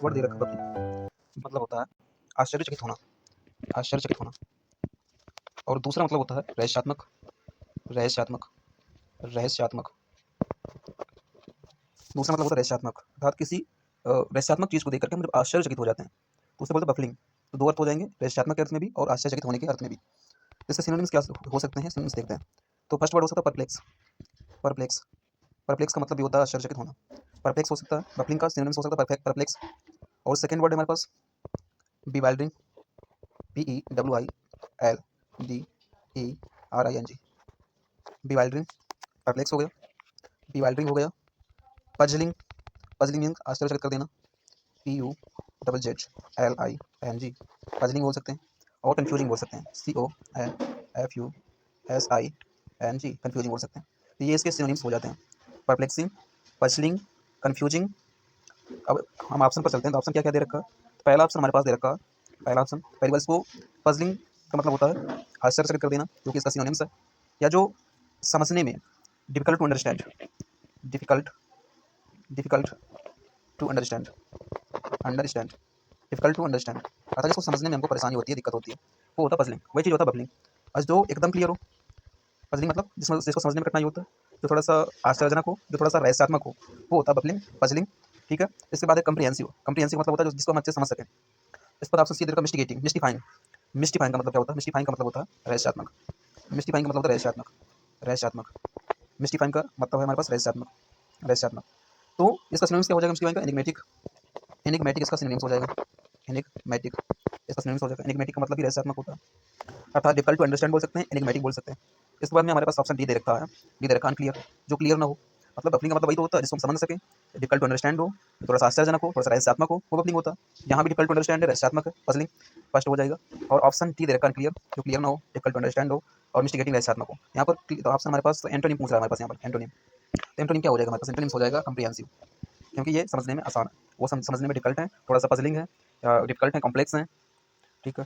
Word दे रखा है बफलिंग, मतलब होता है आश्चर्यचकित होना, आश्चर्यचकित होना। और दूसरा मतलब होता है रहस्यात्मक, रहस्यात्मक, रहस्यात्मक। दूसरा मतलब होता है रहस्यात्मक, अर्थात किसी रहस्यात्मक चीज़ को देख करके हम जब आश्चर्यचकित हो जाते हैं तो उसे बोलते हैं बफलिंग। तो दो अर्थ हो जाएंगे, रहस्यात्मक के अर्थ में भी और आश्चर्यचकित होने के अर्थ में भी। इसके सिनोनिम्स क्या हो सकते हैं, सिनोनिम्स देखते हैं। तो फर्स्ट वर्ड हो सकता है परप्लेक्स, परप्लेक्स। परप्लेक्स का मतलब भी होता है आश्चर्यचकित होना, परप्लेक्स हो सकता है। बफलिंग का सिनोनिम्स हो सकता है परप्लेक्स। और सेकंड वर्ड है हमारे पास बीवाइल्डरिंग, BEWILDERING, बीवाइल्डरिंग, परप्लेक्स हो गया, बीवाइल्डरिंग हो गया। पजलिंग, पजलिंग मीन्स आश्चर्यचकित कर देना, PUZZLING, पजलिंग बोल सकते हैं। और कन्फ्यूजिंग बोल सकते हैं, CONFUSING, कन्फ्यूजिंग बोल सकते हैं। तो ये इसके सिनोनिम्स हो जाते हैं, परप्लेक्सिंग, पजलिंग, कन्फ्यूजिंग। अब हम ऑप्शन पर चलते हैं, तो ऑप्शन क्या क्या दे रखा है। तो पहला ऑप्शन हमारे पास दे रखा है, पहला ऑप्शन पहली बार इसको पजलिंग का मतलब होता है आश्चर्यचकित कर देना, जो कि इसका सिनोनिम्स है, या जो समझने में difficult to understand, difficult, difficult to understand, understand, difficult to understand, अर्थात जिसको समझने में हमको परेशानी होती है, दिक्कत होती है, वो होता है पजलिंग। वही चीज़ होता है बफलिंग, आज जो एकदम क्लियर हो। पजलिंग मतलब जिसमें जिसको समझने में कठिनाई होता है, जो थोड़ा सा आश्चर्यजनक हो, जो थोड़ा सा रहस्यात्मक हो, वो होता है बफलिंग, पजलिंग। ठीक है। इसके बाद है कम्प्रिहेंसिव, कम्प्रिहेंसिव मतलब होता है जिसको हम अच्छे से समझ सकें। इस पर ऑप्शन सी दे रखा है मिस्टिगेटिंग, मिस्टिफाइंग। मिस्टिफाइंग का मतलब क्या होता है, मिस्टिफाइंग का मतलब होता है रहस्यात्मक, मिस्टिफाइंग का मतलब होता है रहस्यात्मक, रहस्यात्मक। मिस्टिफाइंग का मतलब है हमारे पास रहस्यात्मक, रहस्यात्मक। तो इसका सिनोनिम्स क्या हो जाएगा मिस्टिफाइंग का, एनिग्मेटिक, एनिग्मेटिक इसका सिनोनिम्स हो जाएगा, एनिग्मेटिक इसका सिनोनिम्स हो जाएगा। एनिग्मेटिक का मतलब भी रहस्यात्मक होता है, अर्थात डिफिकल्ट टू अंडरस्टैंड बोल सकते हैं, एनिग्मेटिक बोल सकते हैं। इसके बाद में हमारे पास ऑप्शन डी दे रखा है, डी दे रखा है अनक्लियर, जो क्लियर ना हो। मतलब बफलिंग का मतलब वही तो होता है जिसको हम समझ सकें, डिफिकल्ट टू अंडरस्टैंड हो, थोड़ा सा आश्चर्यजनक हो, थोड़ा सा रहस्यात्मक हो, वो बफलिंग होता है। यहाँ भी डिफिकल्ट टू अंडरस्टैंड है, रहस्यात्मक है, पजलिंग फर्स्ट हो जाएगा। और ऑप्शन डी दे रखा है अनक्लियर, जो क्लियर ना हो, डिफिकल्ट टू अंडरस्टैंड हो और मिस्टिगेटिंग रहस्यात्मक हो। यहाँ पर तो ऑप्शन हमारे पास एंटोनिम पूछ रहा है, हमारे पास यहाँ पर एंटोनिम। तो एंटोनिम क्या हो जाएगा हमारे पास, एंटोनिम्स हो जाएगा कम्प्रिहेंसिव, क्योंकि ये समझने में आसान है, वो समझने में डिफिकल्ट है, थोड़ा सा पजलिंग है, डिफिकल्ट है, कॉम्प्लेक्स है। ठीक है।